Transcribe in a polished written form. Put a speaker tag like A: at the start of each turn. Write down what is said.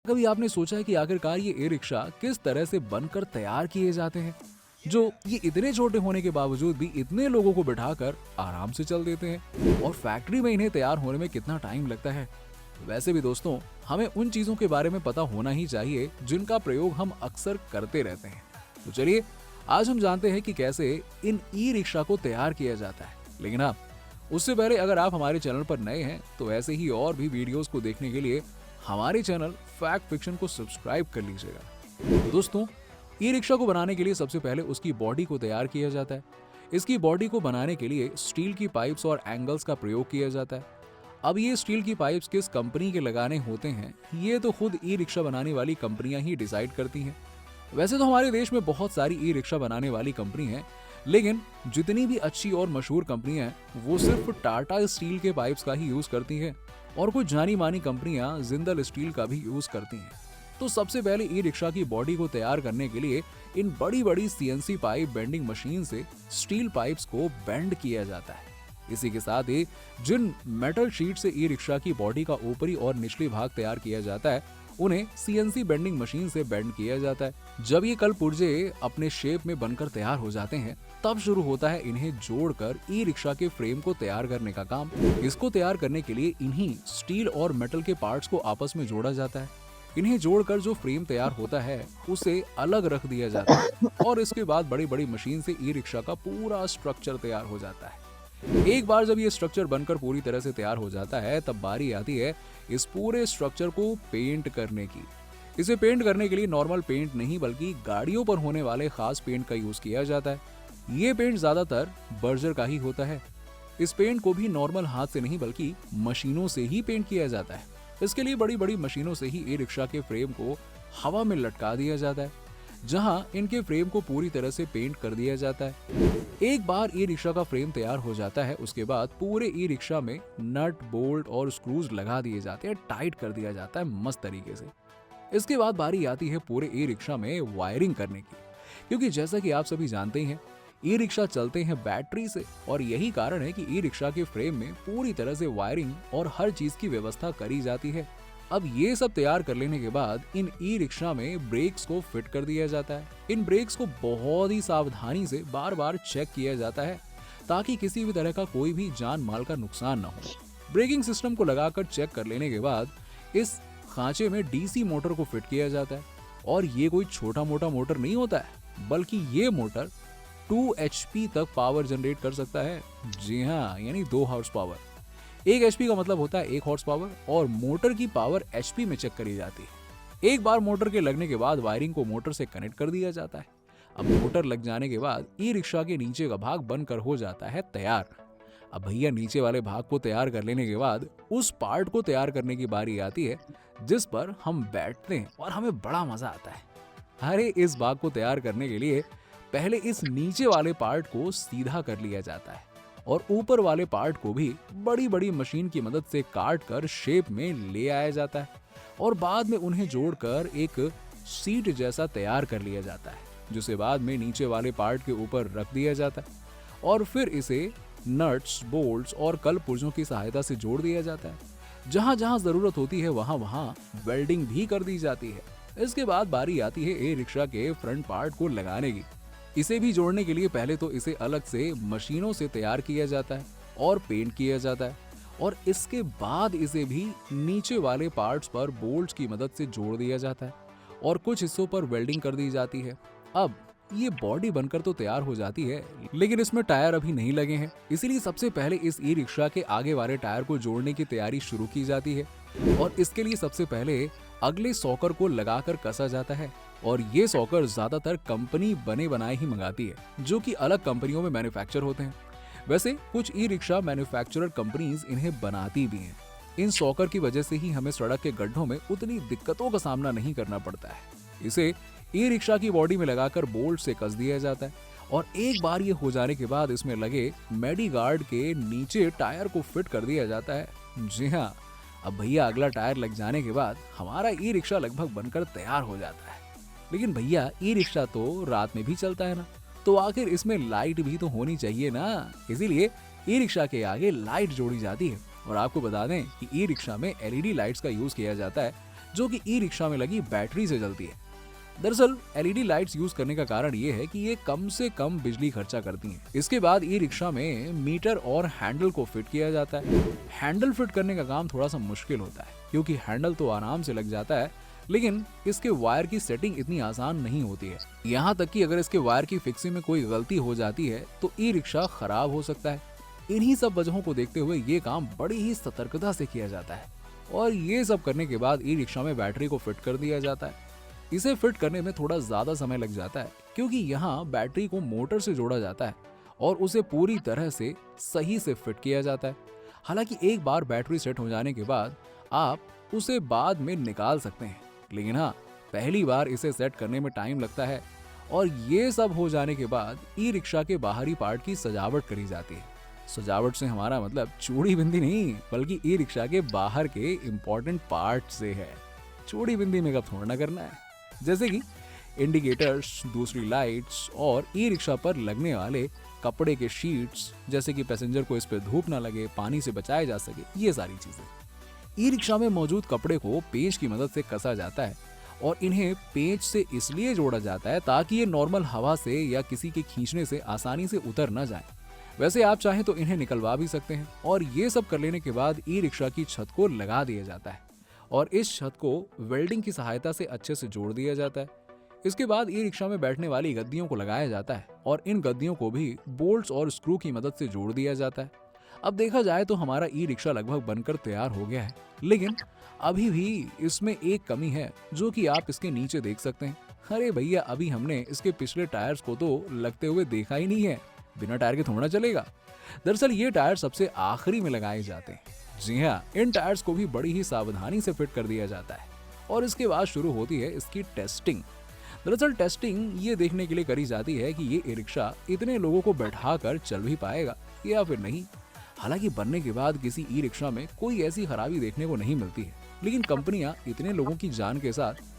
A: कभी आपने सोचा है कि आखिरकार ये ई रिक्शा किस तरह से बनकर तैयार किए जाते हैं, जो ये इतने छोटे होने के बावजूद भी इतने लोगों को बिठाकर आराम से चल देते हैं, और फैक्ट्री में इन्हें तैयार होने में कितना टाइम लगता है। वैसे भी दोस्तों, हमें उन चीजों के बारे में पता होना ही चाहिए जिनका प्रयोग हम अक्सर करते रहते हैं। तो चलिए आज हम जानते हैं कि कैसे इन ई रिक्शा को तैयार किया जाता है। लेकिन हाँ, उससे पहले अगर आप हमारे चैनल पर नए हैं तो ऐसे ही और भी वीडियोस को देखने के लिए हमारे चैनल फैक्ट फिक्शन को सब्सक्राइब कर लीजिएगा। तो दोस्तों, ई रिक्शा को बनाने के लिए सबसे पहले उसकी बॉडी को तैयार किया जाता है। इसकी बॉडी को बनाने के लिए स्टील की पाइप्स और एंगल्स का प्रयोग किया जाता है। अब ये स्टील की पाइप्स किस कंपनी के लगाने होते हैं, ये तो खुद ई रिक्शा बनाने वाली कंपनियां ही डिसाइड करती हैं। वैसे तो हमारे देश में बहुत सारी ई रिक्शा बनाने वाली कंपनी हैं, लेकिन जितनी भी अच्छी और मशहूर कंपनियां हैं वो सिर्फ टाटा स्टील के पाइप्स का ही यूज करती हैं, और कुछ जानी मानी कंपनियां जिंदल स्टील का भी यूज करती हैं। तो सबसे पहले ई रिक्शा की बॉडी को तैयार करने के लिए इन बड़ी बड़ी सीएनसी पाइप बेंडिंग मशीन से स्टील पाइप्स को बेंड किया जाता है। इसी के साथ ही जिन मेटल शीट से ई रिक्शा की बॉडी का ऊपरी और निचली भाग तैयार किया जाता है, उन्हें सीएनसी बेंडिंग मशीन से बेंड किया जाता है। जब ये कल पुर्जे अपने शेप में बनकर तैयार हो जाते हैं, तब शुरू होता है इन्हें जोड़कर ई रिक्शा के फ्रेम को तैयार करने का काम। इसको तैयार करने के लिए इन्हीं स्टील और मेटल के पार्ट्स को आपस में जोड़ा जाता है। इन्हें जोड़कर जो फ्रेम तैयार होता है उसे अलग रख दिया जाता है, और इसके बाद बड़ी बड़ी मशीन से ई रिक्शा का पूरा स्ट्रक्चर तैयार हो जाता है। एक बार जब ये स्ट्रक्चर बनकर पूरी तरह से तैयार हो जाता है, तब बारी आती है इस पूरे स्ट्रक्चर को पेंट करने की। इसे पेंट करने के लिए नॉर्मल पेंट नहीं बल्कि गाड़ियों पर होने वाले खास पेंट का यूज किया जाता है। ये पेंट ज्यादातर बर्जर का ही होता है। इस पेंट को भी नॉर्मल हाथ से नहीं बल्कि मशीनों से ही पेंट किया जाता है। इसके लिए बड़ी बड़ी मशीनों से ही ई रिक्शा के फ्रेम को हवा में लटका दिया जाता है, जहां इनके फ्रेम को पूरी तरह से पेंट कर दिया जाता है। एक बार ई रिक्शा का फ्रेम तैयार हो जाता है, उसके बाद पूरे ई रिक्शा में नट बोल्ट और स्क्रूज लगा दिए जाते हैं, टाइट कर दिया जाता है मस्त तरीके से। इसके बाद बारी आती है पूरे ई रिक्शा में वायरिंग करने की, क्योंकि जैसा कि आप सभी जानते ही हैं, ई रिक्शा चलते हैं बैटरी से, और यही कारण है कि ई रिक्शा के फ्रेम में पूरी तरह से वायरिंग और हर चीज की व्यवस्था करी जाती है। अब ये सब तैयार कर लेने के बाद इन ई रिक्शा में ब्रेक्स को फिट कर दिया जाता है। इन ब्रेक्स को बहुत ही सावधानी से बार बार चेक किया जाता है, ताकि किसी भी तरह का कोई भी जान माल का नुकसान न हो। ब्रेकिंग सिस्टम को लगाकर चेक कर लेने के बाद इस खांचे में डीसी मोटर को फिट किया जाता है, और ये कोई छोटा मोटा मोटर नहीं होता है, बल्कि ये मोटर 2 HP तक पावर जनरेट कर सकता है। जी हाँ, यानी 2 हॉर्स पावर। 1 HP का मतलब होता है 1 हॉर्स पावर, और मोटर की पावर HP में चेक करी जाती है। एक बार मोटर के लगने के बाद वायरिंग को मोटर से कनेक्ट कर दिया जाता है। अब मोटर लग जाने के बाद ई रिक्शा के नीचे का भाग बनकर हो जाता है तैयार। अब भैया, नीचे वाले भाग को तैयार कर लेने के बाद उस पार्ट को तैयार करने की बारी आती है जिस पर हम बैठते हैं और हमें बड़ा मजा आता है। अरे, इस भाग को तैयार करने के लिए पहले इस नीचे वाले पार्ट को सीधा कर लिया जाता है, और ऊपर वाले पार्ट को भी बड़ी बड़ी मशीन की मदद से काट कर शेप में ले आया जाता है, और बाद में उन्हें जोड़कर एक सीट जैसा तैयार कर लिया जाता है, जिसे बाद में नीचे वाले पार्ट के ऊपर रख दिया जाता है, और फिर इसे नट्स, बोल्ट्स और कल पुर्जों की सहायता से जोड़ दिया जाता है। जहां जहां जरूरत होती है वहां वहां वेल्डिंग भी कर दी जाती है। इसके बाद बारी आती है ई रिक्शा के फ्रंट पार्ट को लगाने की। इसे भी जोड़ने के लिए पहले तो इसे अलग से मशीनों से तैयार किया जाता है और पेंट किया जाता है, और इसके बाद इसे भी नीचे वाले पार्ट्स पर बोल्ट्स की मदद से जोड़ दिया जाता है, और कुछ हिस्सों पर वेल्डिंग कर दी जाती है। अब ये बॉडी बनकर तो तैयार हो जाती है, लेकिन इसमें टायर अभी नहीं लगे हैं, इसीलिए सबसे पहले इस ई रिक्शा के आगे वाले टायर को जोड़ने की तैयारी शुरू की जाती है, और इसके लिए सबसे पहले अगले सॉकर को लगाकर कसा जाता है, और ये सॉकर ज्यादातर कंपनी बने बनाए ही मंगाती है, जो कि अलग कंपनियों में मैन्युफैक्चर होते हैं। वैसे कुछ ई रिक्शा मैन्युफैक्चरर कंपनीज इन्हें बनाती भी हैं। इन सॉकर की वजह से ही हमें सड़क के गड्ढों में उतनी दिक्कतों का सामना नहीं करना पड़ता है। इसे ई रिक्शा की बॉडी में लगाकर बोल्ट से कस दिया जाता है, और एक बार ये हो जाने के बाद इसमें लगे मेडी गार्ड के नीचे टायर को फिट कर दिया जाता है। जी हाँ, अब भैया, अगला टायर लग जाने के बाद हमारा ई रिक्शा लगभग बनकर तैयार हो जाता है। लेकिन भैया, ई रिक्शा तो रात में भी चलता है ना, तो आखिर इसमें लाइट भी तो होनी चाहिए ना। इसीलिए ई रिक्शा के आगे लाइट जोड़ी जाती है, और आपको बता दें कि ई रिक्शा में LED लाइट्स का यूज किया जाता है, जो कि ई रिक्शा में लगी बैटरी से चलती है। दरअसल एलईडी लाइट्स यूज करने का कारण ये है कि ये कम से कम बिजली खर्चा करती हैं। इसके बाद ई रिक्शा में मीटर और हैंडल को फिट किया जाता है। हैंडल फिट करने का काम थोड़ा सा मुश्किल होता है क्योंकि हैंडल तो आराम से लग जाता है, लेकिन इसके वायर की सेटिंग इतनी आसान नहीं होती है। यहाँ तक कि अगर इसके वायर की फिक्सिंग में कोई गलती हो जाती है तो ई रिक्शा खराब हो सकता है। इन्हीं सब वजहों को देखते हुए ये काम बड़ी ही सतर्कता से किया जाता है और ये सब करने के बाद ई रिक्शा में बैटरी को फिट कर दिया जाता है। इसे फिट करने में थोड़ा ज्यादा समय लग जाता है क्योंकि यहाँ बैटरी को मोटर से जोड़ा जाता है और उसे पूरी तरह से सही से फिट किया जाता है। हालांकि एक बार बैटरी सेट हो जाने के बाद आप उसे बाद में निकाल सकते हैं, लेकिन हाँ, पहली बार इसे सेट करने में टाइम लगता है। और ये सब हो जाने के बाद ई रिक्शा के बाहरी पार्ट की सजावट करी जाती है। सजावट से हमारा मतलब चूड़ी बिंदी नहीं, बल्कि ई रिक्शा के बाहर के इम्पोर्टेंट पार्ट से है। चूड़ी बिंदी मेकअप थोड़ा ना करना है, जैसे कि इंडिकेटर्स, दूसरी लाइट्स और ई रिक्शा पर लगने वाले कपड़े के शीट्स, जैसे कि पैसेंजर को इस पे धूप ना लगे, पानी से बचाया जा सके, ये सारी चीजें। ई रिक्शा में मौजूद कपड़े को पेंच की मदद से कसा जाता है और इन्हें पेंच से इसलिए जोड़ा जाता है ताकि ये नॉर्मल हवा से या किसी के खींचने से आसानी से उतर न जाए। वैसे आप चाहें तो इन्हें निकलवा भी सकते हैं। और ये सब कर लेने के बाद ई रिक्शा की छत को लगा दिया जाता है और इस छत को वेल्डिंग की सहायता से अच्छे से जोड़ दिया जाता है। इसके बाद ई रिक्शा में बैठने वाली गद्दियों को लगाया जाता है और इन गद्दियों को भी बोल्ट्स और स्क्रू की मदद से जोड़ दिया जाता है। अब देखा जाए तो हमारा ई रिक्शा लगभग बनकर तैयार हो गया है, लेकिन अभी भी इसमें एक कमी है जो कि आप इसके नीचे देख सकते हैं। अरे भैया, अभी हमने इसके पिछले टायर्स को तो लगते हुए देखा ही नहीं है। बिना टायर के थोड़ा चलेगा। दरअसल ये टायर सबसे आखिरी में लगाए जाते हैं। जी हाँ, इन टायर्स को भी बड़ी ही सावधानी से फिट कर दिया जाता है और इसके बाद शुरू होती है इसकी टेस्टिंग। दरअसल टेस्टिंग ये देखने के लिए करी जाती है कि ये ई रिक्शा इतने लोगों को बैठाकर चल भी पाएगा या फिर नहीं। हालांकि बनने के बाद किसी ई रिक्शा में कोई ऐसी खराबी देखने को नहीं मिलती है, लेकिन कंपनियां इतने लोगों की जान के साथ